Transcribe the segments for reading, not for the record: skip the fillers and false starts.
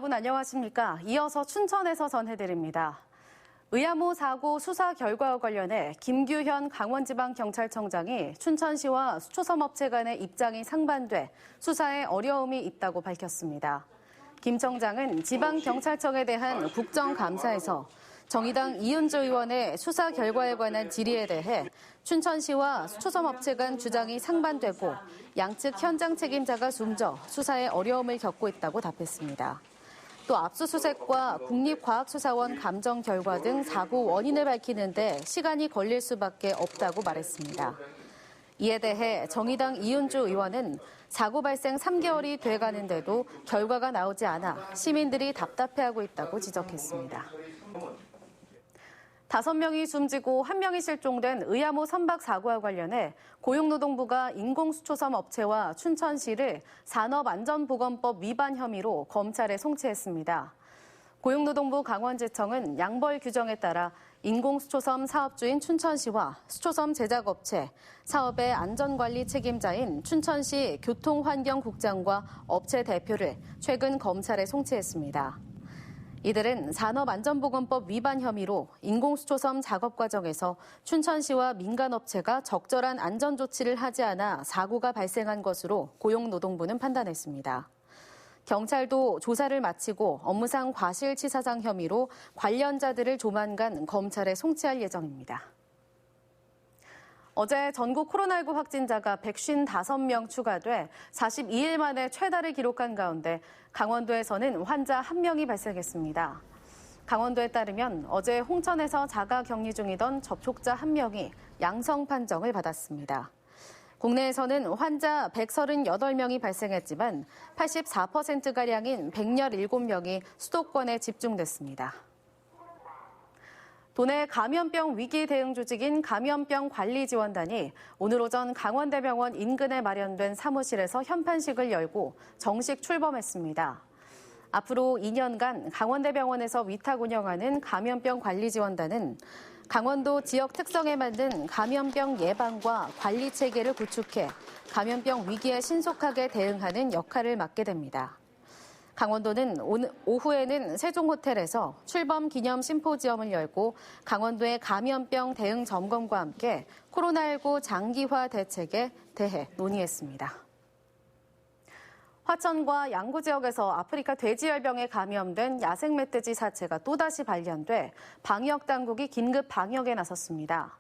여러분 안녕하십니까? 이어서 춘천에서 전해드립니다. 의암호 사고 수사 결과와 관련해 김규현 강원지방경찰청장이 춘천시와 수초섬업체 간의 입장이 상반돼 수사에 어려움이 있다고 밝혔습니다. 김 청장은 지방경찰청에 대한 국정감사에서 정의당 이은주 의원의 수사 결과에 관한 질의에 대해 춘천시와 수초섬업체 간 주장이 상반되고 양측 현장 책임자가 숨져 수사에 어려움을 겪고 있다고 답했습니다. 또 압수수색과 국립과학수사원 감정 결과 등 사고 원인을 밝히는 데 시간이 걸릴 수밖에 없다고 말했습니다. 이에 대해 정의당 이은주 의원은 사고 발생 3개월이 돼가는데도 결과가 나오지 않아 시민들이 답답해하고 있다고 지적했습니다. 5명이 숨지고 1명이 실종된 의암호 선박 사고와 관련해 고용노동부가 인공수초섬 업체와 춘천시를 산업안전보건법 위반 혐의로 검찰에 송치했습니다. 고용노동부 강원지청은 양벌 규정에 따라 인공수초섬 사업주인 춘천시와 수초섬 제작업체, 사업의 안전관리 책임자인 춘천시 교통환경국장과 업체 대표를 최근 검찰에 송치했습니다. 이들은 산업안전보건법 위반 혐의로 인공수초섬 작업 과정에서 춘천시와 민간업체가 적절한 안전조치를 하지 않아 사고가 발생한 것으로 고용노동부는 판단했습니다. 경찰도 조사를 마치고 업무상 과실치사상 혐의로 관련자들을 조만간 검찰에 송치할 예정입니다. 어제 전국 코로나19 확진자가 155명 추가돼 42일 만에 최다를 기록한 가운데 강원도에서는 환자 1명이 발생했습니다. 강원도에 따르면 어제 홍천에서 자가 격리 중이던 접촉자 1명이 양성 판정을 받았습니다. 국내에서는 환자 138명이 발생했지만 84%가량인 117명이 수도권에 집중됐습니다. 도내 감염병 위기 대응 조직인 감염병 관리지원단이 오늘 오전 강원대병원 인근에 마련된 사무실에서 현판식을 열고 정식 출범했습니다. 앞으로 2년간 강원대병원에서 위탁 운영하는 감염병 관리지원단은 강원도 지역 특성에 맞는 감염병 예방과 관리 체계를 구축해 감염병 위기에 신속하게 대응하는 역할을 맡게 됩니다. 강원도는 오후에는 세종호텔에서 출범 기념 심포지엄을 열고 강원도의 감염병 대응 점검과 함께 코로나19 장기화 대책에 대해 논의했습니다. 화천과 양구 지역에서 아프리카 돼지열병에 감염된 야생 멧돼지 사체가 또다시 발견돼 방역당국이 긴급 방역에 나섰습니다.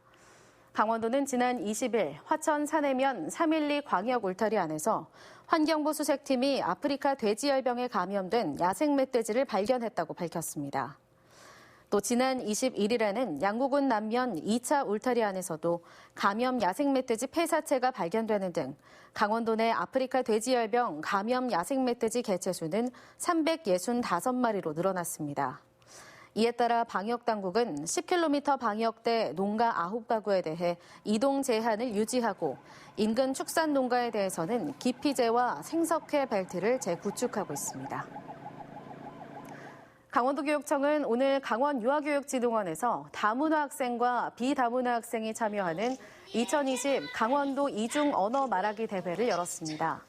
강원도는 지난 20일 화천 산해면 312 광역 울타리 안에서 환경부 수색팀이 아프리카 돼지열병에 감염된 야생 멧돼지를 발견했다고 밝혔습니다. 또 지난 21일에는 양구군 남면 2차 울타리 안에서도 감염 야생 멧돼지 폐사체가 발견되는 등 강원도 내 아프리카 돼지열병 감염 야생 멧돼지 개체수는 365마리로 늘어났습니다. 이에 따라 방역당국은 10km 방역대 농가 9가구에 대해 이동 제한을 유지하고 인근 축산 농가에 대해서는 기피제와 생석회 벨트를 재구축하고 있습니다. 강원도교육청은 오늘 강원 유아교육지능원에서 다문화 학생과 비다문화 학생이 참여하는 2020 강원도 이중 언어 말하기 대회를 열었습니다.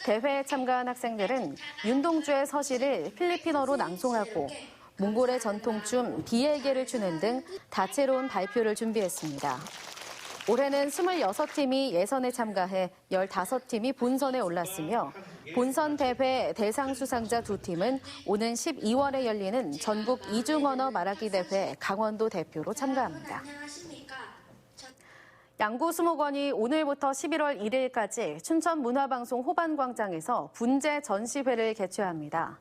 대회에 참가한 학생들은 윤동주의 서시를 필리핀어로 낭송하고 몽골의 전통춤 비엘게를 추는 등 다채로운 발표를 준비했습니다. 올해는 26팀이 예선에 참가해 15팀이 본선에 올랐으며 본선 대회 대상 수상자 2팀은 오는 12월에 열리는 전국 이중언어 말하기 대회 강원도 대표로 참가합니다. 양구수목원이 오늘부터 11월 1일까지 춘천문화방송 호반광장에서 분재 전시회를 개최합니다.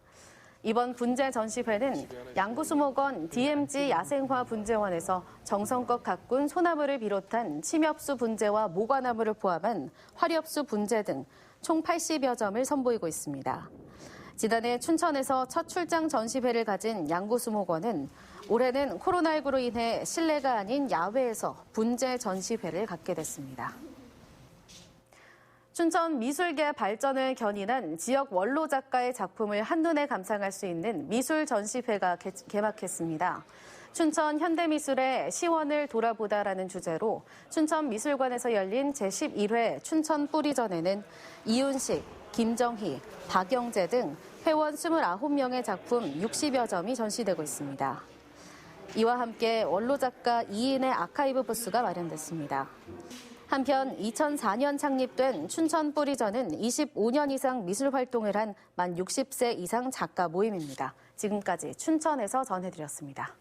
이번 분재 전시회는 양구수목원 DMG 야생화 분재원에서 정성껏 가꾼 소나무를 비롯한 침엽수 분재와 모과나무를 포함한 화렵수 분재 등 총 80여 점을 선보이고 있습니다. 지난해 춘천에서 첫 출장 전시회를 가진 양구수목원은 올해는 코로나19로 인해 실내가 아닌 야외에서 분재 전시회를 갖게 됐습니다. 춘천 미술계 발전을 견인한 지역 원로 작가의 작품을 한눈에 감상할 수 있는 미술 전시회가 개막했습니다. 춘천 현대미술의 시원을 돌아보다라는 주제로 춘천미술관에서 열린 제11회 춘천 뿌리전에는 이윤식, 김정희, 박영재 등 회원 29명의 작품 60여 점이 전시되고 있습니다. 이와 함께 원로작가 2인의 아카이브 부스가 마련됐습니다. 한편 2004년 창립된 춘천 뿌리전은 25년 이상 미술 활동을 한 만 60세 이상 작가 모임입니다. 지금까지 춘천에서 전해드렸습니다.